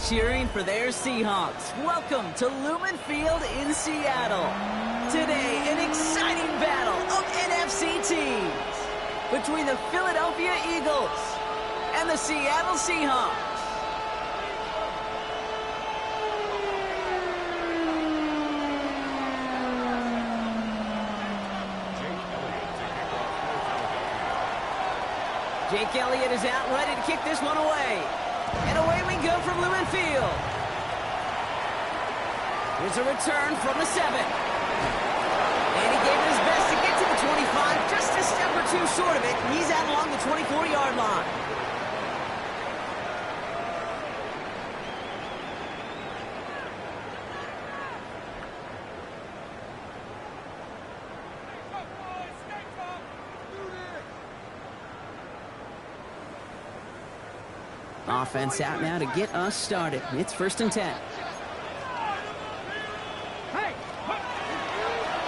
cheering for their Seahawks. Welcome to Lumen Field in Seattle. Today, an exciting battle of NFC teams between the Philadelphia Eagles and the Seattle Seahawks. Jake Elliott is out, ready to kick this one away. And away we go from Lumen Field. Here's a return from the 7. And he gave it his best to get to the 25, just a step or two short of it. He's out along the 24-yard line. Offense out now to get us started. It's 1st and 10.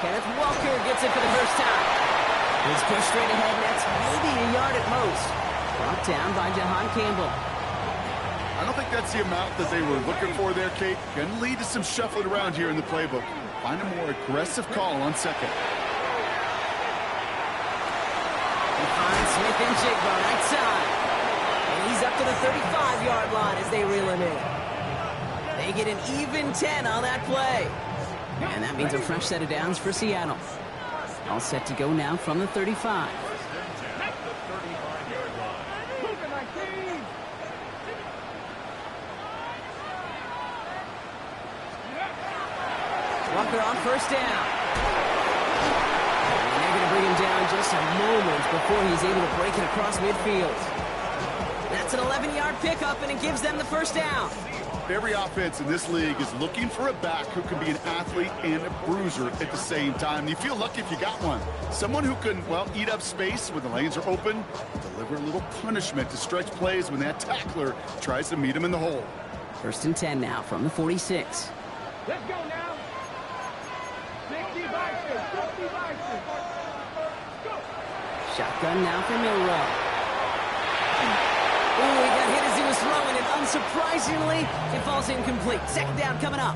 Kenneth Walker gets it for the first time. He's pushed straight ahead, and that's maybe a yard at most. Brought down by Jahan Campbell. I don't think that's the amount that they were looking for there, Kate. Going to lead to some shuffling around here in the playbook. Find a more aggressive call on second. He finds Smith and Jigba right side. He's up to the 35-yard line as they reel him in. They get an even 10 on that play. And that means a fresh set of downs for Seattle. All set to go now from the 35. Walker on 1st down. And they're going to bring him down just a moment before he's able to break it across midfield. That's an 11-yard pickup, and it gives them the 1st down. Every offense in this league is looking for a back who can be an athlete and a bruiser at the same time. You feel lucky if you got one. Someone who can, well, eat up space when the lanes are open, deliver a little punishment to stretch plays when that tackler tries to meet him in the hole. 1st and 10 now from the 46. Let's go now. 60 Bison, 50 Bison. Shotgun now for Milroe. Oh, he got hit as he was throwing it. Unsurprisingly, it falls incomplete. 2nd down coming up.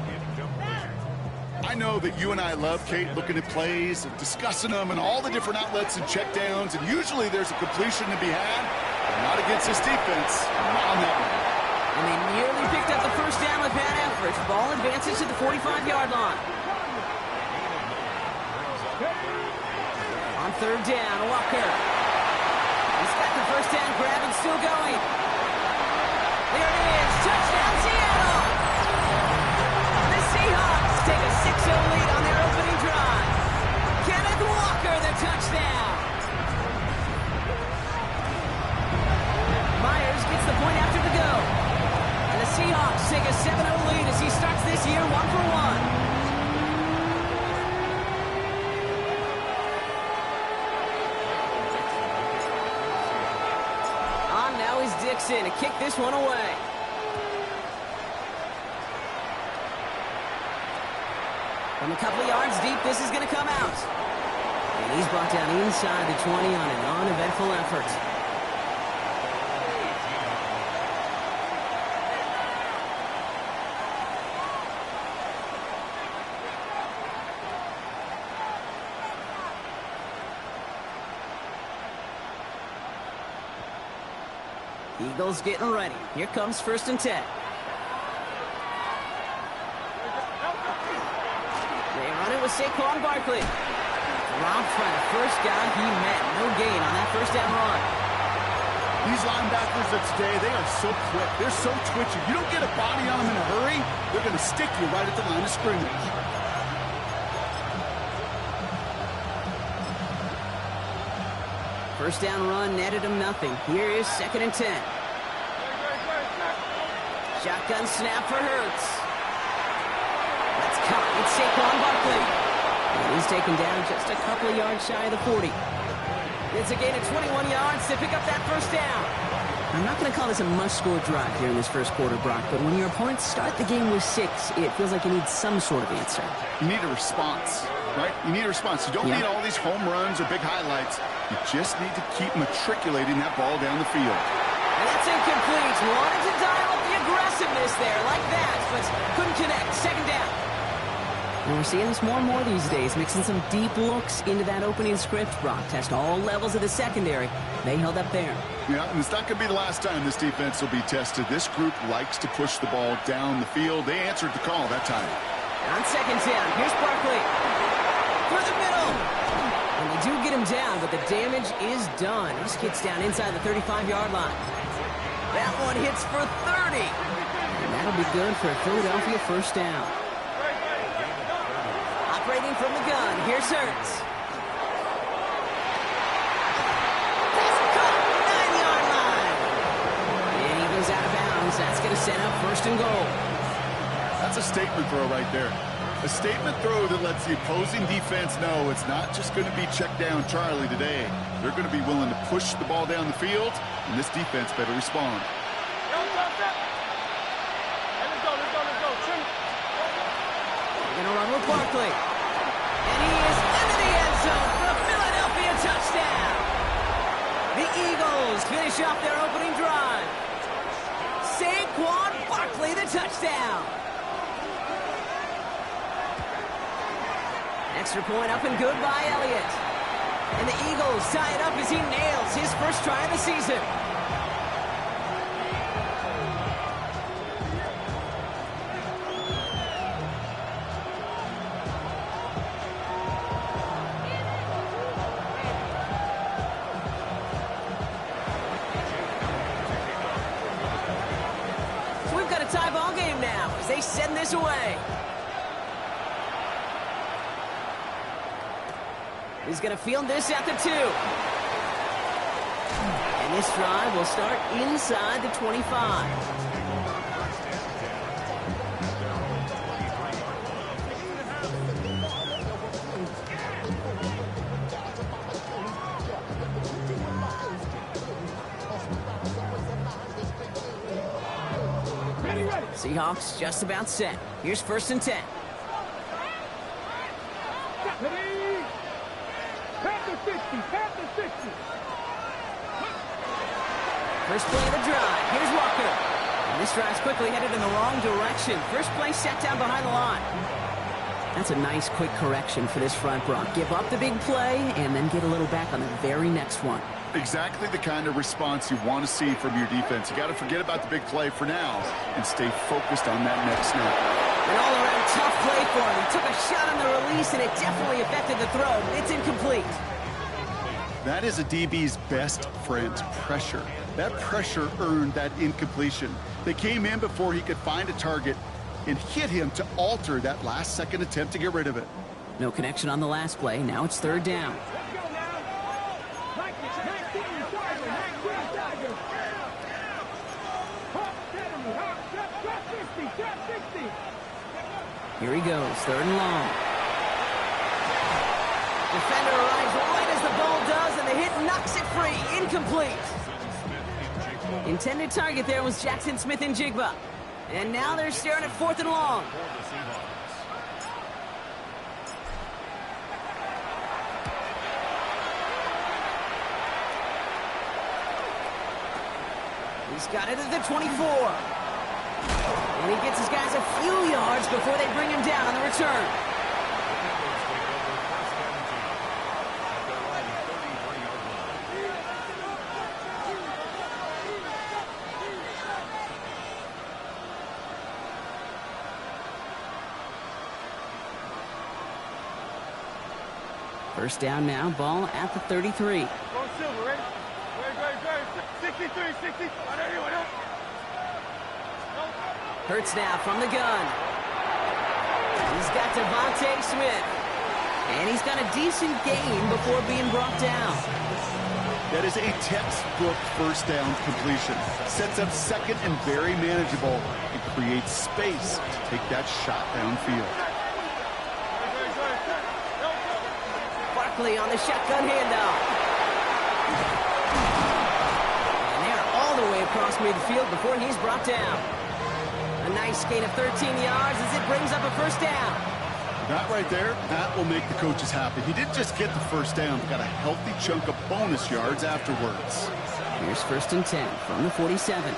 I know that you and I love, Kate, looking at plays and discussing them and all the different outlets and checkdowns, and usually there's a completion to be had, but not against this defense. Not on that one. And they nearly picked up the 1st down with bad effort. Ball advances to the 45-yard line. On 3rd down, Walker. He's got the 1st down grab and still going. There it is. Touchdown, Seattle. The Seahawks take a 6-0 lead on their opening drive. Kenneth Walker, the touchdown. Myers gets the point after the go. And the Seahawks take a 7-0 lead as he starts this year 1-for-1. Dixon to kick this one away. From a couple of yards deep, this is going to come out. And he's brought down inside the 20 on an uneventful effort. Eagles getting ready. Here comes 1st and 10. They run it with Saquon Barkley. Dropped by the first guy he met. No gain on that 1st down run. These linebackers of today, they are so quick. They're so twitchy. You don't get a body on them in a hurry, they're going to stick you right at the line of scrimmage. 1st down run netted him nothing. Here is 2nd and 10. Shotgun snap for Hurts. That's caught. It's Saquon Barkley. And he's taken down just a couple of yards shy of the 40. It's a gain of 21 yards to pick up that 1st down. I'm not going to call this a must-score drive here in this 1st quarter, Brock, but when your opponents start the game with 6, it feels like you need some sort of answer. You need a response, right? You need a response. You don't need all these home runs or big highlights. You just need to keep matriculating that ball down the field. And that's incomplete. Wanted to dial up the aggressiveness there, like doesn't connect. Second down. And we're seeing this more and more these days, mixing some deep looks into that opening script. Brock test all levels of the secondary. They held up there. Yeah, and it's not going to be the last time this defense will be tested. This group likes to push the ball down the field. They answered the call that time. On second down, here's Barkley. Through the middle. And they do get him down, but the damage is done. This kid's down inside the 35-yard line. That one hits for 30. And that'll be good for a Philadelphia first down. Operating from the gun, here's Hurts. Pass caught, 9-yard line. And he goes out of bounds. That's going to set up first and goal. That's a statement throw right there. A statement throw that lets the opposing defense know it's not just going to be check down Charlie today. They're going to be willing to push the ball down the field, and this defense better respond. They're going to run with Barkley. And he is into the end zone for a Philadelphia touchdown. The Eagles finish off their opening drive. Saquon Barkley, the touchdown. Extra point up and good by Elliott. And the Eagles tie it up as he nails his first try of the season. So we've got a tie ball game now as they send this away. He's going to field this at the 2. And this drive will start inside the 25. Seahawks just about set. Here's first and 10. First play of the drive. Here's Walker. And this drive's quickly headed in the wrong direction. First play set down behind the line. That's a nice quick correction for this front, Brock. Give up the big play and then get a little back on the very next one. Exactly the kind of response you want to see from your defense. You got to forget about the big play for now and stay focused on that next snap. An all-around tough play for him. He took a shot on the release, and it definitely affected the throw. It's incomplete. That is a DB's best friend, pressure. That pressure earned that incompletion. They came in before he could find a target and hit him to alter that last-second attempt to get rid of it. No connection on the last play. Now it's third down. Here he goes, third and long. Defender arrives right as the ball does, and the hit knocks it free. Incomplete. Intended target there was Jackson Smith-Njigba. And now they're staring at fourth and long. He's got it at the 24. And he gets his guys a few yards before they bring him down on the return. First down now, ball at the 33. Hurts now from the gun. He's got Devontae Smith. And he's got a decent gain before being brought down. That is a textbook first down completion. Sets up second and very manageable and creates space to take that shot downfield. Barkley on the shotgun handoff. And they're all the way across midfield before he's brought down. A nice gain of 13 yards as it brings up a first down. That right there, that will make the coaches happy. He didn't just get the first down, but got a healthy chunk of bonus yards afterwards. Here's first and 10 from the 47.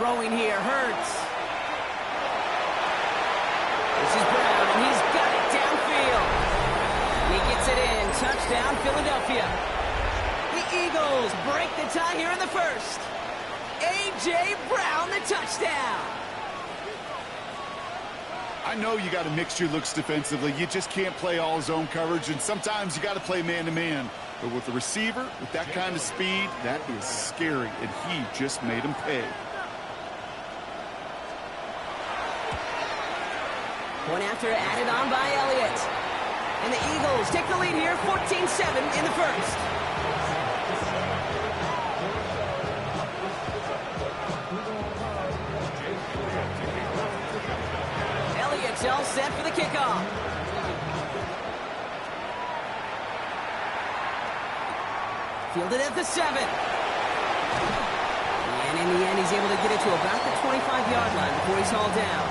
Throwing here, Hurts. This is Brown, and he's got it downfield. He gets it in. Touchdown, Philadelphia. The Eagles break the tie here in the first. A.J. Brown, the touchdown. I know you got to mix your looks defensively. You just can't play all zone coverage, and sometimes you got to play man-to-man. But with the receiver, with that kind of speed, that is scary, and he just made him pay. Point after added on by Elliott. And the Eagles take the lead here, 14-7 in the first. Elliott's all set for the kickoff. Fielded at the 7. And in the end, he's able to get it to about the 25-yard line before he's hauled down.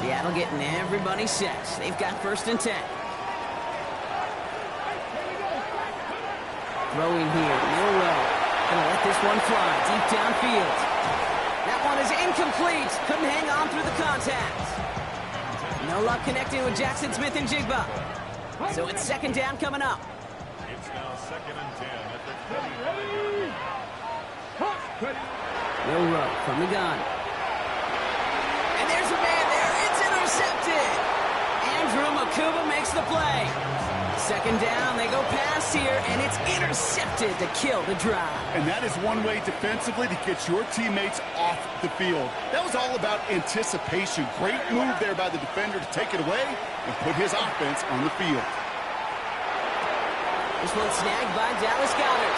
Seattle getting everybody set. They've got 1st and 10. Throwing here, Milroe. Gonna let this one fly deep downfield. That one is incomplete. Couldn't hang on through the contact. No luck connecting with Jackson Smith and Jigba. So it's 2nd down coming up. It's now 2nd and 10 at the 25. Milroe from the gun. And there's a man there. It's intercepted. Andrew Makuba makes the play. 2nd down, they go pass here, and it's intercepted to kill the drive. And that is one way defensively to get your teammates off the field. That was all about anticipation. Great move there by the defender to take it away and put his offense on the field. This one snagged by Dallas Goedert.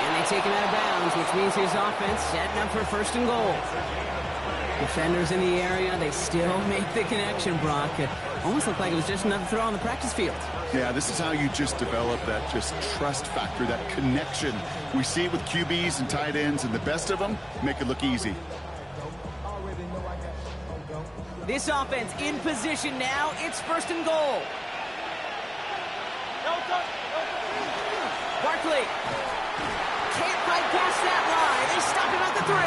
And they take him out of bounds, which means his offense setting up for 1st and goal. Defenders in the area, they still make the connection, Brock. It almost looked like it was just another throw on the practice field. Yeah, this is how you just develop that just trust factor, that connection. We see it with QBs and tight ends, and the best of them make it look easy. This offense in position now. It's 1st and goal. Barkley can't fight past that line. They stop him at the 3.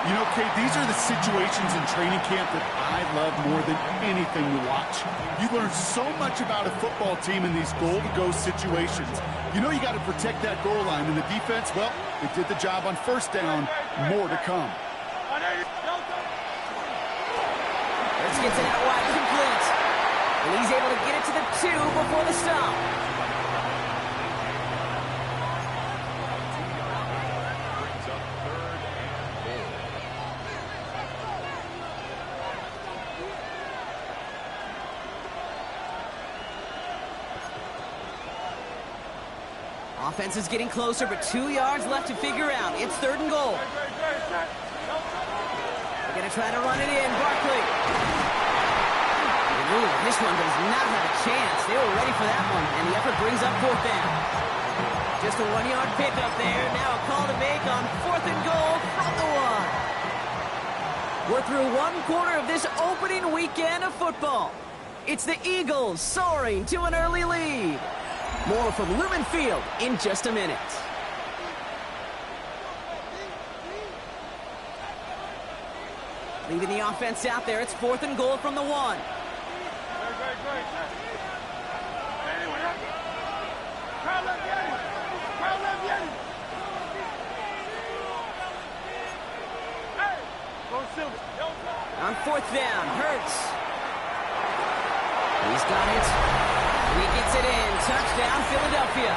You know, Kate, these are the situations in training camp that I love more than anything to watch. You learn so much about a football team in these goal-to-go situations. You know you got to protect that goal line, and the defense, well, they did the job on 1st down. More to come. Let's get to that wide complete. And he's able to get it to the 2 before the stop. Offense is getting closer, but 2 yards left to figure out. It's 3rd and goal. They're going to try to run it in. Barkley. Ooh, this one does not have a chance. They were ready for that one, and the effort brings up 4th down. Just a 1-yard pickup there. Now a call to make on 4th and goal from the 1. We're through 1 quarter of this opening weekend of football. It's the Eagles soaring to an early lead. More from Lumen Field in just a minute. Leaving the offense out there. It's 4th and goal from the 1. On 4th down, Hurts. He's got it. He gets it in. Touchdown, Philadelphia.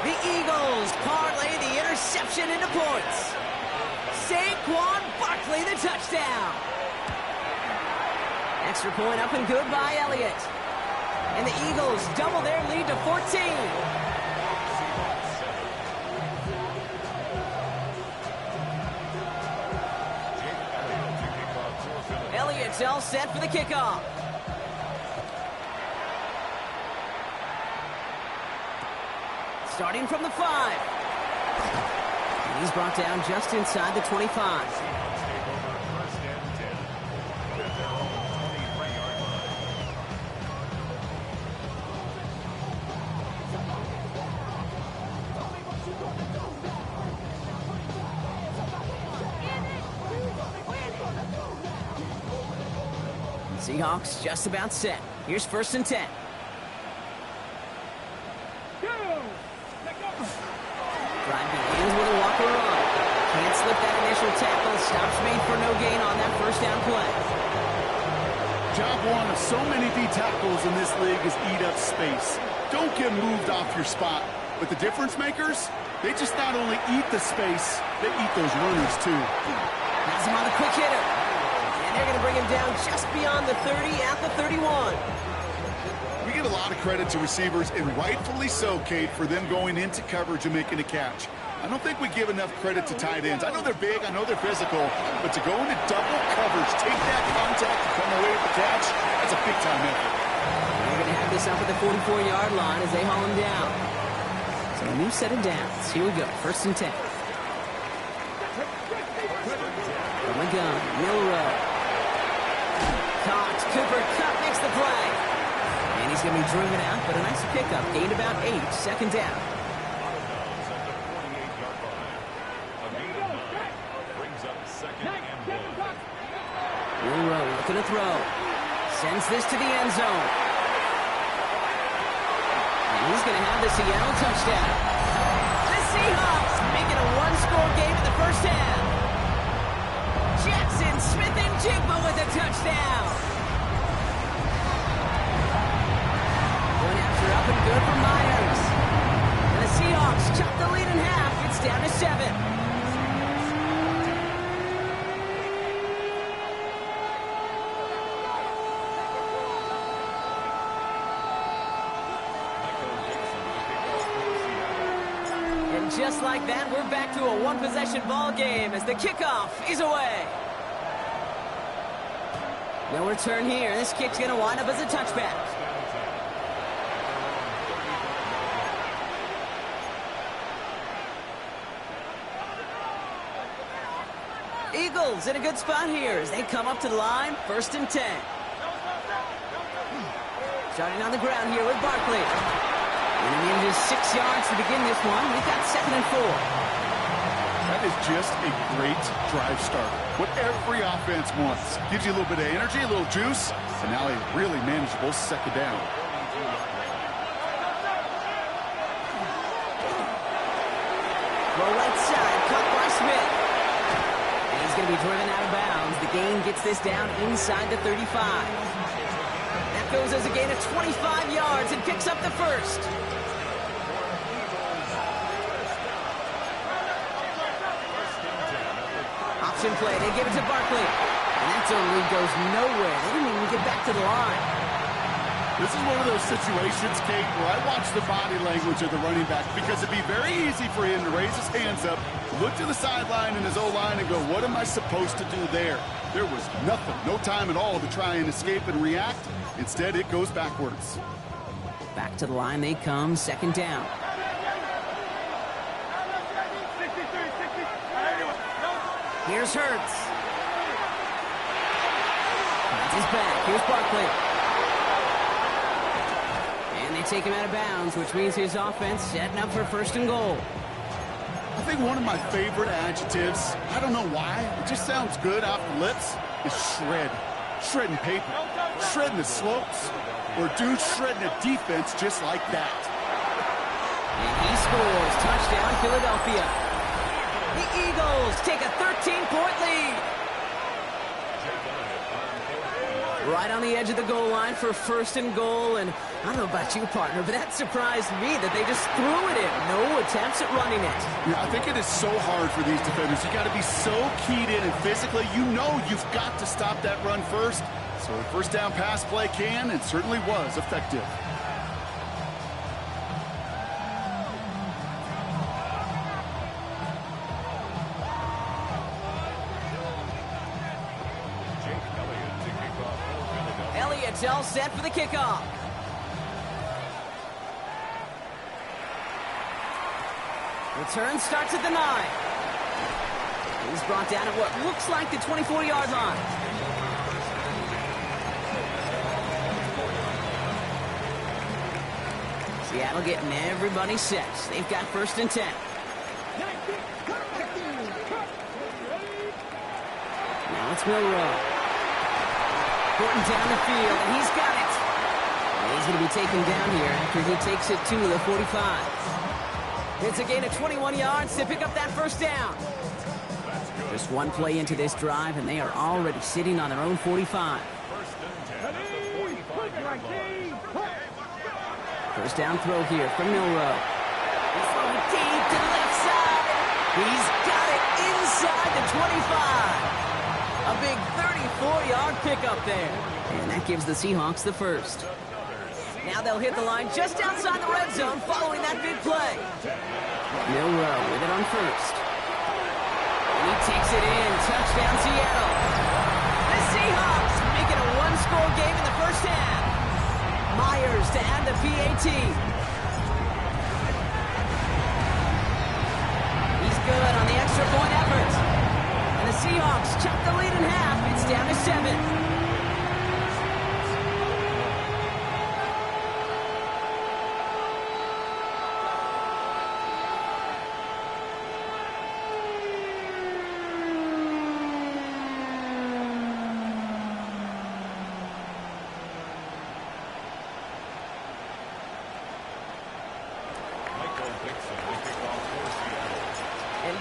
The Eagles parlay the interception into points. Saquon Barkley, the touchdown. Extra point up and good by Elliott. And the Eagles double their lead to 14. Elliott's all set for the kickoff. Starting from the 5. And he's brought down just inside the 25. Seahawks just about set. Here's 1st and 10. Drive begins with a walker run. Can't slip that initial tackle. Stops made for no gain on that 1st down play. Job one of so many D tackles in this league is eat up space. Don't get moved off your spot. But the difference makers, they just not only eat the space, they eat those runners too. Has him on the quick hitter. And they're going to bring him down just beyond the 30 at the 31. We give a lot of credit to receivers, and rightfully so, Kate, for them going into coverage and making a catch. I don't think we give enough credit to tight ends. I know they're big, I know they're physical, but to go into double coverage, take that contact and come away with the catch, that's a big-time effort. They're going to have this up at the 44-yard line as they haul him down. So a new set of downs. Here we go, 1st and 10. From the gun, Milrow. Caught. Cooper Kupp makes the play. And he's going to be driven out, but a nice pickup. Gained about 8, 2nd down. Milrow looking to throw. Sends this to the end zone. And he's going to have the Seattle touchdown. The Seahawks make it a one-score game in the 1st half. Jackson Smith-Njigba with a touchdown. Going after up and good for Myers. And the Seahawks cut the lead in half. It's down to 7. Just like that, we're back to a one-possession ball game as the kickoff is away. No return here. This kick's going to wind up as a touchback. Eagles in a good spot here as they come up to the line. 1st and 10. Starting on the ground here with Barkley. And in just 6 yards to begin this one. We've got 2nd and 4. That is just a great drive start. What every offense wants. Gives you a little bit of energy, a little juice, and now a really manageable 2nd down. Roll right side, caught by Smith. And he's going to be driven out of bounds. The gain gets this down inside the 35. That goes as a gain of 25 yards and picks up the 1st. Option play, they give it to Barkley. And that zone lead goes nowhere. They didn't even get back to the line. This is one of those situations, Kate, where I watch the body language of the running back because it'd be very easy for him to raise his hands up, look to the sideline in his O-line and go, what am I supposed to do there? There was nothing, no time at all to try and escape and react. Instead, it goes backwards. Back to the line they come, 2nd down. Here's Hurts. That's his back. Here's Barkley. And they take him out of bounds, which means his offense setting up for 1st and goal. I think one of my favorite adjectives, I don't know why, it just sounds good off the lips, is shred. Shredding paper, shredding the slopes, or dude shredding a defense just like that. And he scores. Touchdown, Philadelphia. The Eagles take a 13-point lead. Right on the edge of the goal line for 1st and goal. And I don't know about you, partner, but that surprised me that they just threw it in. No attempts at running it. Yeah, I think it is so hard for these defenders. You got to be so keyed in and physically, you know you've got to stop that run first. So the 1st down pass play can and certainly was effective. Elliott's all set for the kickoff. Return starts at the 9. He's brought down at what looks like the 24-yard line. Seattle getting everybody set. They've got 1st and 10. Now it's Milrow. Porting down the field, and he's got it. And he's going to be taken down here after he takes it to the 45. It's a gain of 21 yards to pick up that first down. Just one play into this drive, and they are already sitting on their own 45. First down throw here from Milroe. He's throwing deep to the left side. He's got it inside the 25. A big 34-yard pickup there. And that gives the Seahawks the first. Now they'll hit the line just outside the red zone following that big play. Milroe with it on first. And he takes it in. Touchdown, Seattle. The Seahawks make it a one-score game in the first half. Myers to add the PAT. He's good on the extra point effort. And the Seahawks chop the lead in half. It's down to 7.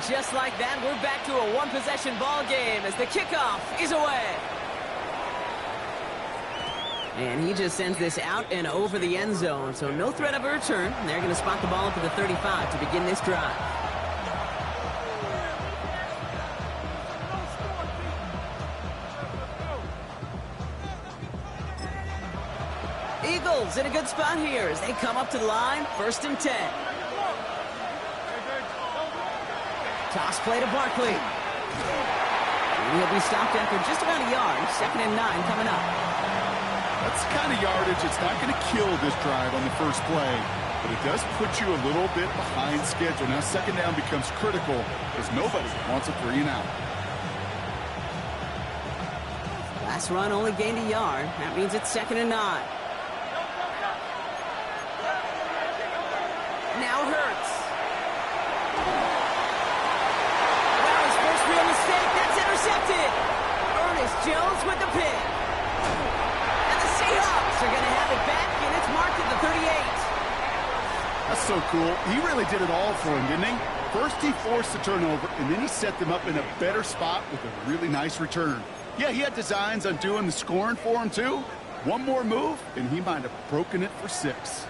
Just like that, we're back to a one-possession ball game as the kickoff is away. And he just sends this out and over the end zone, so no threat of a return. They're going to spot the ball up at the 35 to begin this drive. Eagles in a good spot here as they come up to the line, 1st and 10. Toss play to Barkley. He'll be stopped after just about a yard. 2nd and 9 coming up. That's the kind of yardage it's not going to kill this drive on the first play, but it does put you a little bit behind schedule. Now 2nd down becomes critical because nobody wants a 3 and out. Last run only gained a yard. That means it's 2nd and 9. Now Hurts. Real mistake, that's intercepted. Ernest Jones with the pick. And the Seahawks are going to have it back, and it's marked at the 38. That's so cool. He really did it all for him, didn't he? First he forced the turnover, and then he set them up in a better spot with a really nice return. Yeah, he had designs on doing the scoring for him, too. One more move, and he might have broken it for 6.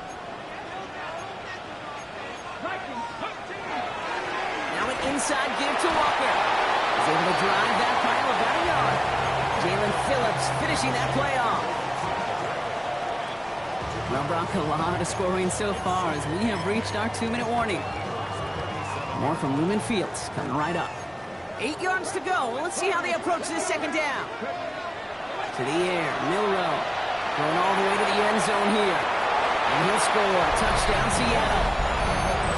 Now an inside give to Walker. He's able to drive that pile about a yard. Jalen Phillips finishing that play off. Well, Brock, a lot of scoring so far as we have reached our 2-minute warning. More from Lumen Fields coming right up. 8 yards to go. Well, let's see how they approach this 2nd down. To the air, Milroe going all the way to the end zone here. And he'll score. Touchdown, Seattle.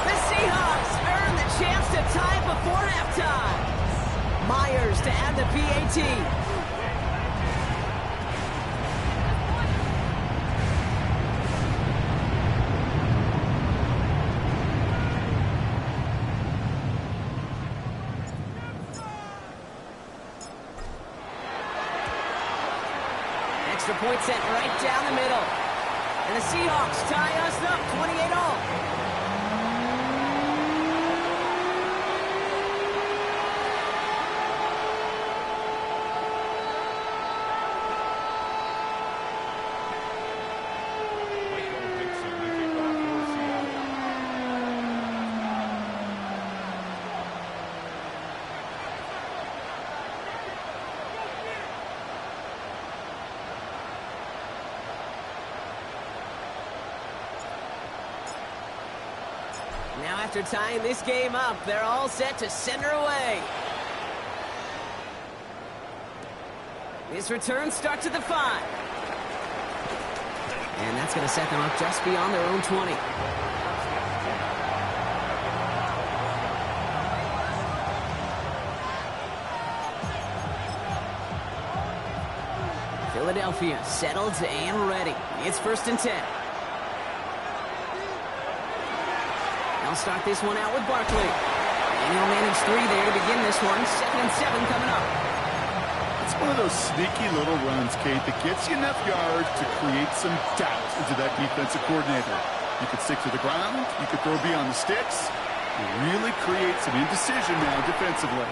The Seahawks earn the chance to tie before halftime. Myers to add the PAT. Extra point sent right down the middle. And the Seahawks tie us up 28-all. Now after tying this game up, they're all set to center away. This return starts at the 5. And that's going to set them up just beyond their own 20. Philadelphia settled and ready. It's 1st and 10. They'll start this one out with Barkley. And he'll manage 3 there to begin this one. 2nd and 7 coming up. It's one of those sneaky little runs, Kate, that gets you enough yards to create some doubt into that defensive coordinator. You could stick to the ground, you could throw beyond the sticks, and really create some indecision now defensively.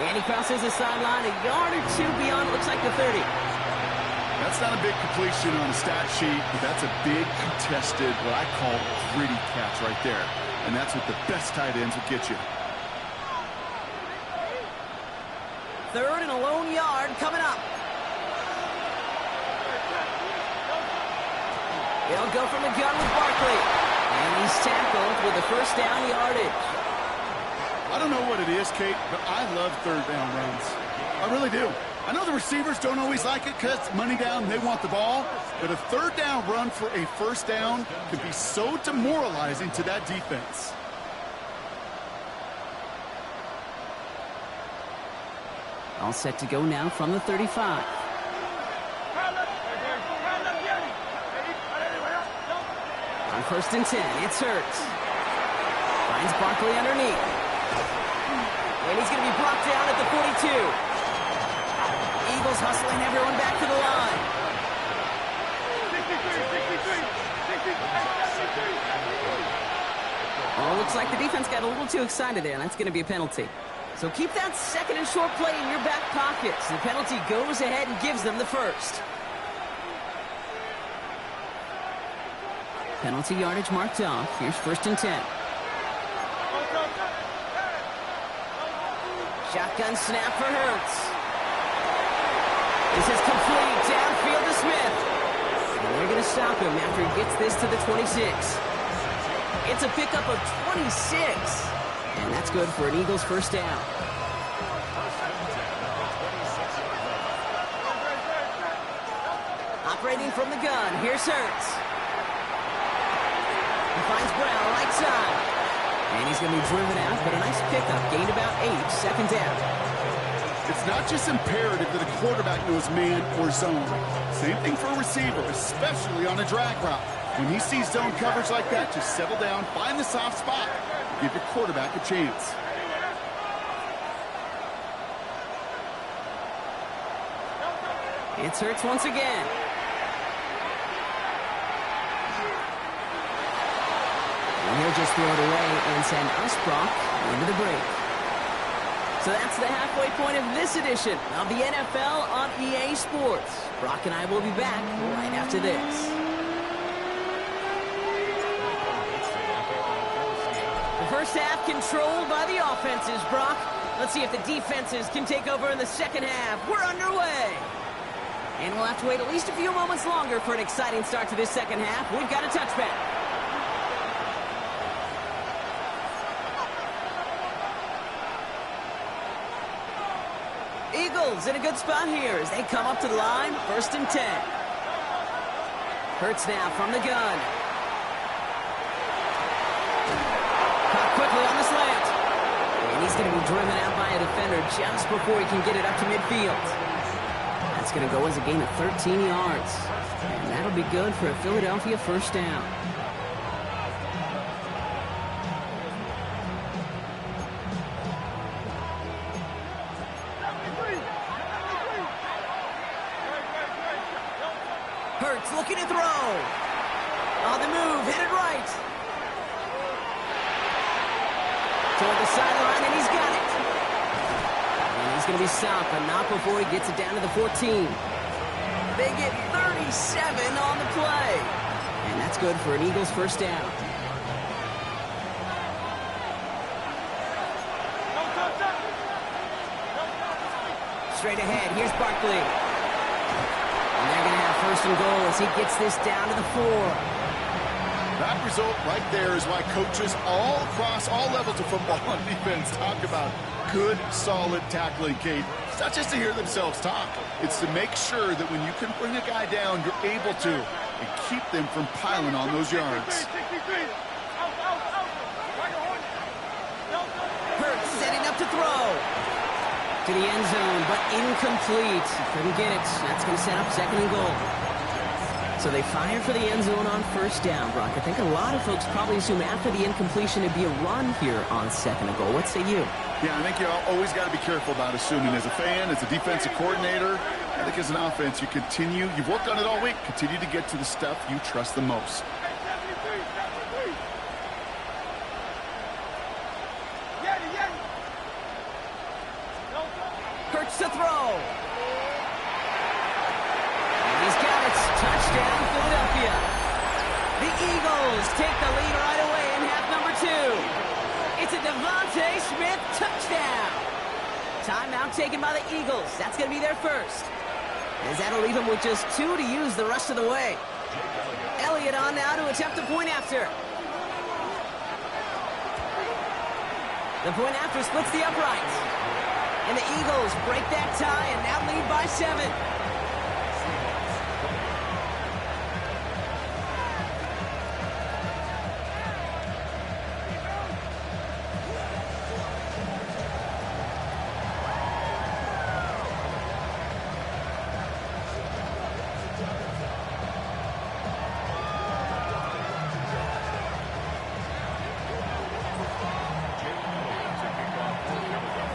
And he crosses the sideline a yard or two beyond, looks like the 30. That's not a big completion on a stat sheet, but that's a big contested, what I call gritty catch right there. And that's what the best tight ends will get you. Third and a lone yard coming up. He'll go from the gun with Barkley. And he's tackled with the first down yardage. I don't know what it is, Kate, but I love third down runs. I really do. I know the receivers don't always like it because money down, they want the ball. But a third down run for a first down can be so demoralizing to that defense. All set to go now from the 35. On 1st and 10, it's Hurts. Finds Barkley underneath. And he's going to be brought down at the 42. Eagles hustling everyone back to the line. Oh, looks like the defense got a little too excited there, and that's going to be a penalty. So keep that second and short play in your back pocket. So the penalty goes ahead and gives them the first. Penalty yardage marked off. Here's 1st and 10. Shotgun snap for Hurts. This is complete. Downfield to Smith. And they're going to stop him after he gets this to the 26. It's a pickup of 26. And that's good for an Eagles first down. Operating from the gun, here's Hurts. He finds Brown right side. And he's going to be driven out, but a nice pickup. Gained about 8, second down. It's not just imperative that a quarterback knows man or zone. Same thing for a receiver, especially on a drag route. When he sees zone coverage like that, just settle down, find the soft spot. Give your quarterback a chance. It's Hurts once again. And he'll just throw it away and send us, Brock, into the break. So that's the halfway point of this edition of the NFL on EA Sports. Brock and I will be back right after this. The first half controlled by the offenses, Brock. Let's see if the defenses can take over in the second half. We're underway. And we'll have to wait at least a few moments longer for an exciting start to this second half. We've got a touchback. Eagles in a good spot here as they come up to the line. 1st and 10. Hurts now from the gun. Caught quickly on the slant. And he's going to be driven out by a defender just before he can get it up to midfield. That's going to go as a gain of 13 yards. And that'll be good for a Philadelphia first down. Hurts looking to throw. On the move, hit it right. Toward the sideline, and he's got it. And he's going to be stopped, but not before he gets it down to the 14. They get 37 on the play. And that's good for an Eagles first down. Straight ahead, here's Barkley. And they're going to have 1st and goal as he gets this down to the 4. That result right there is why coaches all across all levels of football and defense talk about good, solid tackling, Kate. It's not just to hear themselves talk. It's to make sure that when you can bring a guy down, you're able to, and keep them from piling on those yards. Hurts setting up to throw. To the end zone, but incomplete. Couldn't get it. That's going to set up 2nd and goal. So they fire for the end zone on 1st down, Brock. I think a lot of folks probably assume after the incompletion it'd be a run here on 2nd and goal. What say you? Yeah, I think you always got to be careful about assuming. As a fan, as a defensive coordinator, I think as an offense, you've worked on it all week, continue to get to the stuff you trust the most. Hurts to throw. And he's got it. Touchdown, Philadelphia. The Eagles take the lead right away in half number 2. It's a Devontae Smith touchdown. Timeout taken by the Eagles. That's going to be their first. As that'll leave them with just 2 to use the rest of the way. Elliott on now to attempt a point after. The point after splits the uprights. And the Eagles break that tie and now lead by 7.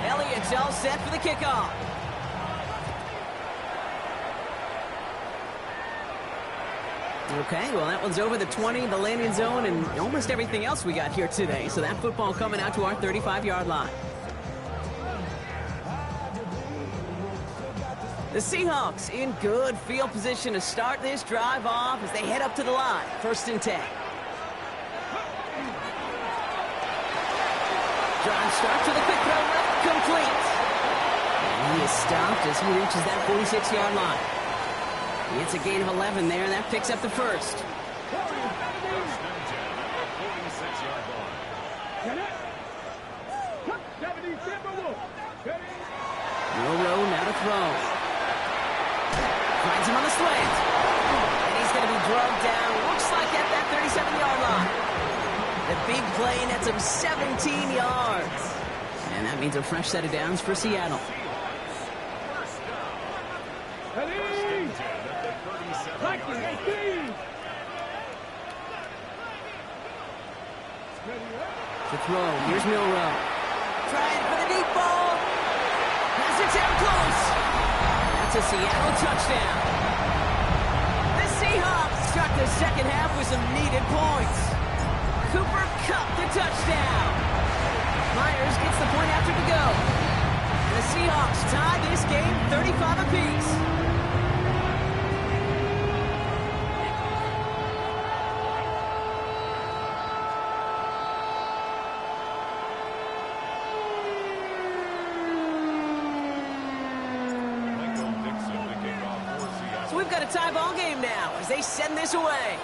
Elliott's all set for the kickoff. Okay, well, that one's over the 20, the landing zone, and almost everything else we got here today. So that football coming out to our 35-yard line. The Seahawks in good field position to start this drive off as they head up to the line. 1st and 10. Drive starts with a quick throw left, complete. And he is stopped as he reaches that 46-yard line. It's a gain of 11 there, and that picks up the first. Milroe now to throw. Finds him on the slant. And he's going to be drugged down, looks like at that 37-yard line. The big play nets him 17 yards. And that means a fresh set of downs for Seattle. To throw, here's Milroe. Trying for the deep ball. Has it down close. That's a Seattle touchdown. The Seahawks start the second half with some needed points. Cooper Kupp the touchdown. Myers gets the point after to go. And the Seahawks tie this game 35 apiece. So we've got a tie ball game now as they send this away.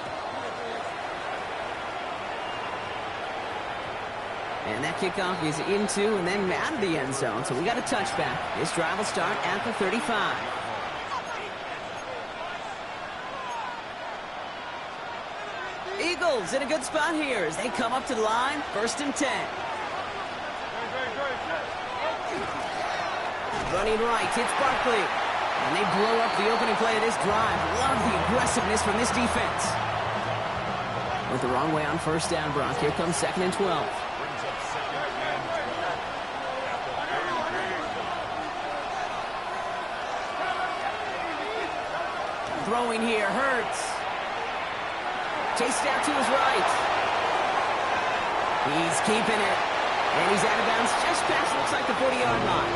And that kickoff is into and then out of the end zone. So we got a touchback. This drive will start at the 35. Eagles in a good spot here as they come up to the line. 1st and 10. Running right, hits Barkley. And they blow up the opening play of this drive. Love the aggressiveness from this defense. Went the wrong way on 1st down, Brock. Here comes 2nd and 12. Throwing here, Hurts. Chased out to his right. He's keeping it. And he's out of bounds just past, looks like the 40-yard line.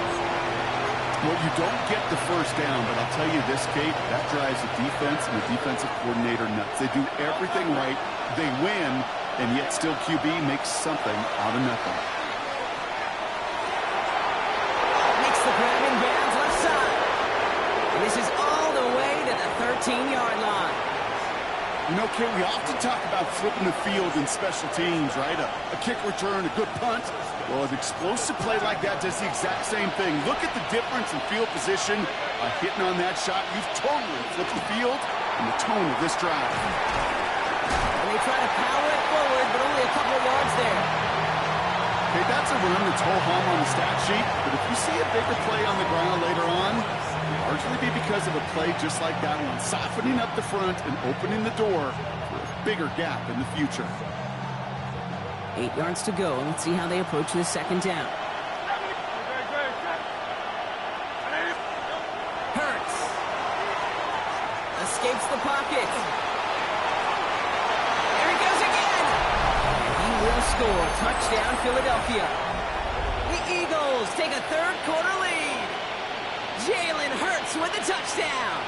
Well, you don't get the 1st down, but I'll tell you this, Kate, that drives the defense and the defensive coordinator nuts. They do everything right. They win, and yet still QB makes something out of nothing. Makes the grab in bounds left side. And this is all the way to the 13-yard line. You know, Kate, we often talk about flipping the field in special teams, right? A kick return, a good punt. Well, an explosive play like that does the exact same thing. Look at the difference in field position by hitting on that shot. You've totally flipped the field and the tone of this drive. And they try to power it forward, but only a couple of yards there. Okay, that's a run that's ho-hum on the stat sheet, but if you see a bigger play on the ground later on, it'll largely be because of a play just like that one, softening up the front and opening the door for a bigger gap in the future. 8 yards to go. Let's see how they approach this 2nd down. Escapes the pocket. There he goes again. And he will score. Touchdown, Philadelphia. The Eagles take a third-quarter lead. Jalen Hurts with the touchdown.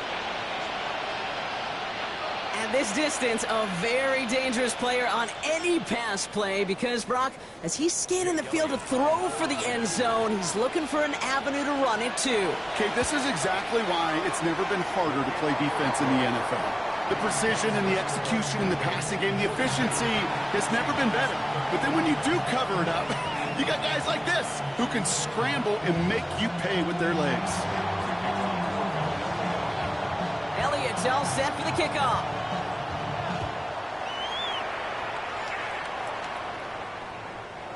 At this distance, a very dangerous player on any pass play because, Brock, as he's scanning the field to throw for the end zone, he's looking for an avenue to run it too. Okay, this is exactly why it's never been harder to play defense in the NFL. The precision and the execution in the passing game, the efficiency has never been better. But then when you do cover it up, you got guys like this who can scramble and make you pay with their legs. Elliott's all set for the kickoff.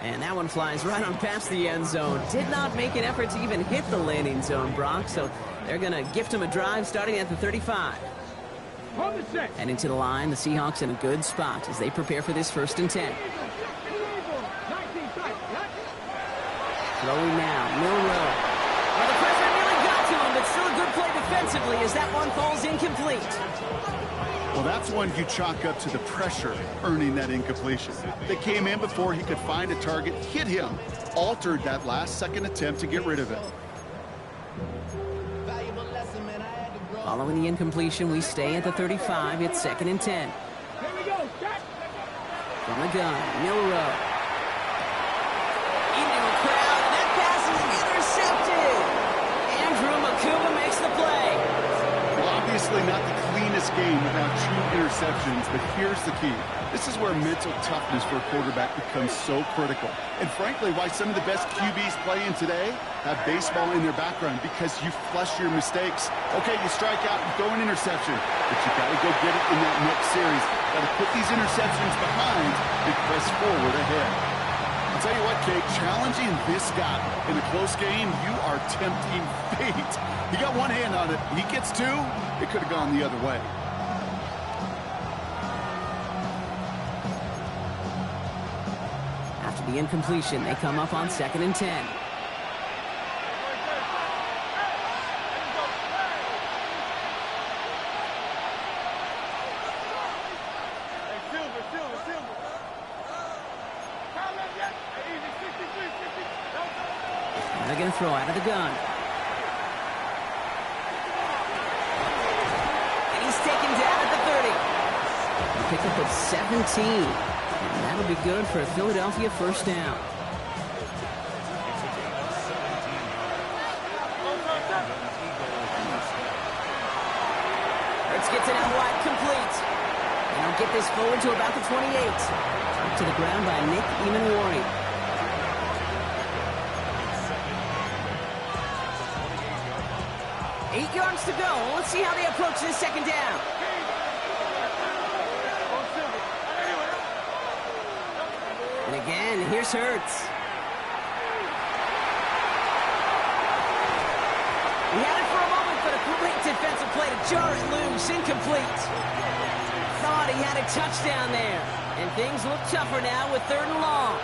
And that one flies right on past the end zone. Did not make an effort to even hit the landing zone, Brock. So they're going to gift him a drive starting at the 35. Heading to the line, the Seahawks in a good spot as they prepare for this 1st and 10. Throwing now, Milroe. Well, the pressure nearly got to him, but still a good play defensively as that one falls incomplete. Well, that's one you chalk up to the pressure earning that incompletion. They came in before he could find a target, hit him, altered that last-second attempt to get rid of it. Following the incompletion, we stay at the 35. It's 2nd and 10. From the gun, Milroe. Into a crowd, and that pass is intercepted. Andrew Makuma makes the play. Well, obviously not the cleanest game without 2 interceptions, but here's the key. This is where mental toughness for a quarterback becomes so critical. And frankly, why some of the best QBs playing today have baseball in their background, because you flush your mistakes. Okay, you strike out and throw an interception, but you got to go get it in that next series. Got to put these interceptions behind and press forward ahead. I'll tell you what, Kate, challenging this guy in a close game, you are tempting fate. He got one hand on it. He gets 2. It could have gone the other way. After the incompletion, they come up on 2nd and 10. They're going to throw out of the gun. And he's taken down at the 30. Pick up at 17. And that'll be good for a Philadelphia 1st down. Hurts gets it out wide, complete. And he'll get this forward to about the 28. Up to the ground by Nick Emanwari. 8 yards to go. Let's see how they approach this 2nd down. And again, here's Hurts. He had it for a moment, but a great defensive play to jar it loose. Incomplete. Thought he had a touchdown there. And things look tougher now with 3rd and long.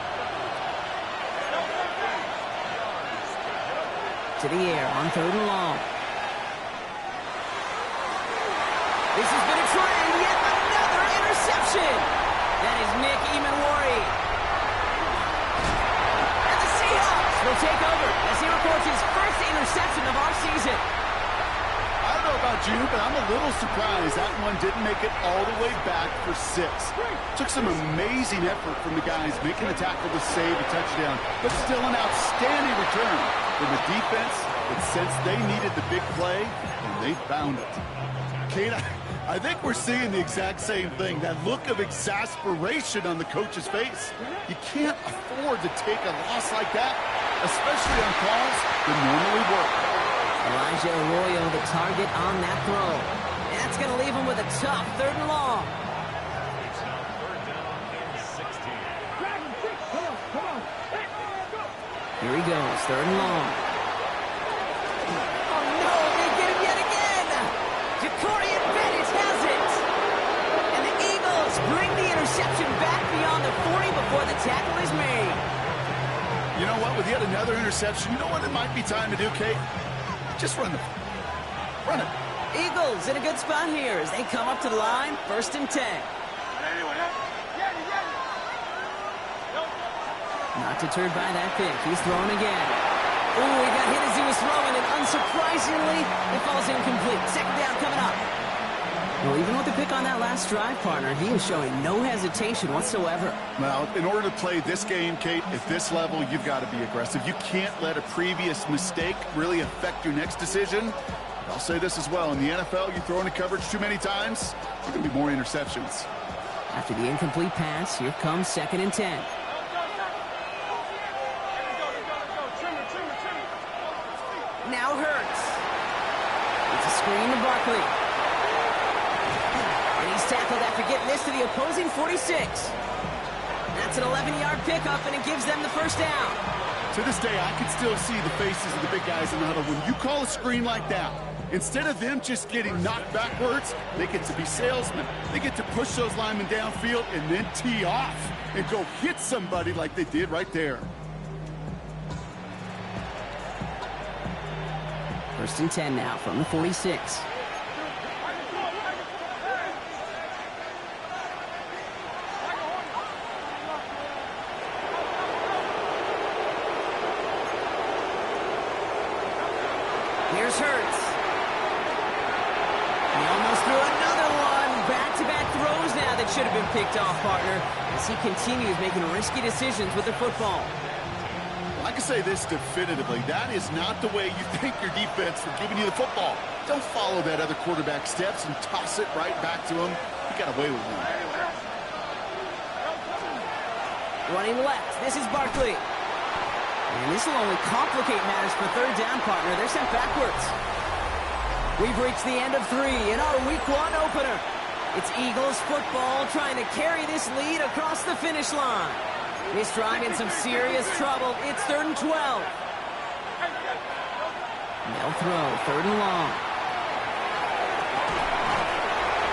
To the air on 3rd and long. This has been a trend, yet another interception. That is Nick Emanwari. And the Seahawks will take over as he records his 1st interception of our season. I don't know about you, but I'm a little surprised that one didn't make it all the way back for 6. Took some amazing effort from the guys making the tackle to save a touchdown, but still an outstanding return from the defense that sensed they needed the big play, and they found it. Kate, I think we're seeing the exact same thing, that look of exasperation on the coach's face. You can't afford to take a loss like that, especially on calls that normally work. Elijah Arroyo, the target on that throw. That's going to leave him with a tough 3rd and long. It's now 3rd down and 16. Here he goes, 3rd and long. Oh no, they get him yet again! Jacorian Bennett has it! And the Eagles bring the interception back beyond the 40 before the tackle is made. You know what, with yet another interception, you know what it might be time to do, Kate? Just run it. Run it. Eagles in a good spot here as they come up to the line. 1st and 10. Not deterred by that pick. He's throwing again. Ooh, he got hit as he was throwing, and unsurprisingly, it falls incomplete. 2nd down coming up. Well, even with the pick on that last drive, partner, he was showing no hesitation whatsoever. Well, in order to play this game, Kate, at this level, you've got to be aggressive. You can't let a previous mistake really affect your next decision. I'll say this as well. In the NFL, you throw into coverage too many times, there's going to be more interceptions. After the incomplete pass, here comes 2nd and 10. Now Hurts. It's a screen to Barkley. And he's tackled after getting this to the opposing 46. That's an 11-yard pickup, and it gives them the 1st down. To this day, I can still see the faces of the big guys in the huddle. When you call a screen like that, instead of them just getting knocked backwards, they get to be salesmen. They get to push those linemen downfield and then tee off and go hit somebody like they did right there. 1st and 10 now from the 46. Here's Hurts. He almost threw another one. Back-to-back throws now that should have been picked off, partner, as he continues making risky decisions with the football. I can say this definitively. That is not the way you thank your defense for giving you the football. Don't follow that other quarterback steps and toss it right back to him. He got away with one. Running left. This is Barkley. And this will only complicate matters for 3rd down, partner. They're sent backwards. We've reached the end of 3 in our Week 1 opener. It's Eagles football trying to carry this lead across the finish line. This drive in some serious trouble. It's 3rd and 12. They'll throw 3rd and long.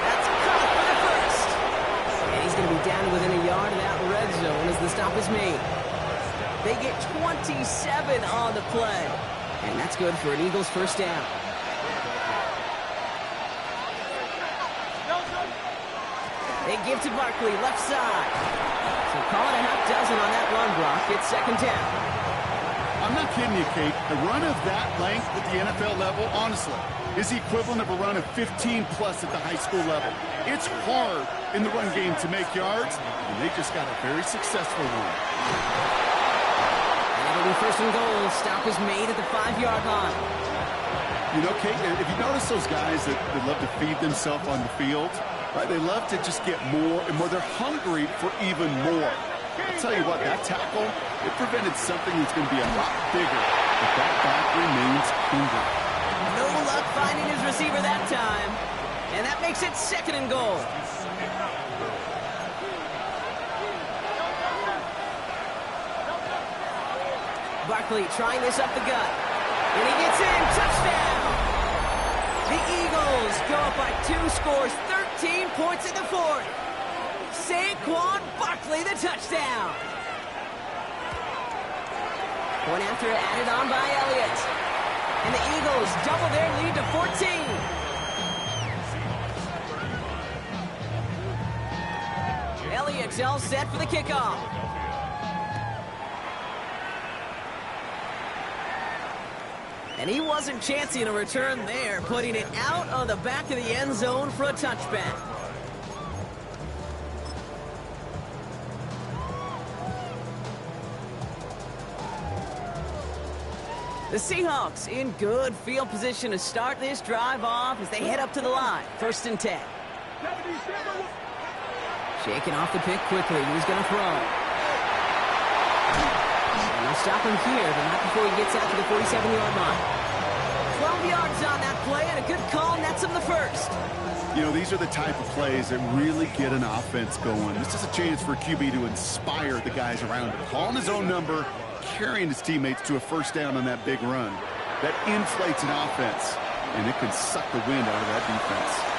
That's caught for the 1st. And he's going to be down to within a yard of that red zone as the stop is made. They get 27 on the play. And that's good for an Eagles 1st down. They give to Barkley, left side. So call it a half dozen on that run block. It's 2nd down. I'm not kidding you, Kate. A run of that length at the NFL level, honestly, is the equivalent of a run of 15-plus at the high school level. It's hard in the run game to make yards, and they just got a very successful one. And it'll be 1st and goal. Stop is made at the 5-yard line. You know, Kate, if you notice those guys that love to feed themselves on the field, right? They love to just get more and more. They're hungry for even more. I'll tell you what, that tackle, it prevented something that's going to be a lot bigger, but that back remains hungry. No luck finding his receiver that time. And that makes it 2nd and goal. Barkley trying this up the gut. And he gets in. Touchdown! The Eagles go up by 2 scores, 13 points in the 4th. Saquon Barkley, the touchdown. Point after added on by Elliott. And the Eagles double their lead to 14. Elliott's all set for the kickoff. And he wasn't chancing a return there, putting it out on the back of the end zone for a touchback. The Seahawks in good field position to start this drive off as they head up to the line. 1st and 10. Shaking off the pick quickly. He's going to throw. And they'll stop him here, but not before he gets out to the 47-yard line. 12 yards on that play, and a good call nets him the 1st. You know, these are the type of plays that really get an offense going. This is a chance for QB to inspire the guys around him. Calling his own number, carrying his teammates to a 1st down on that big run. That inflates an offense, and it can suck the wind out of that defense.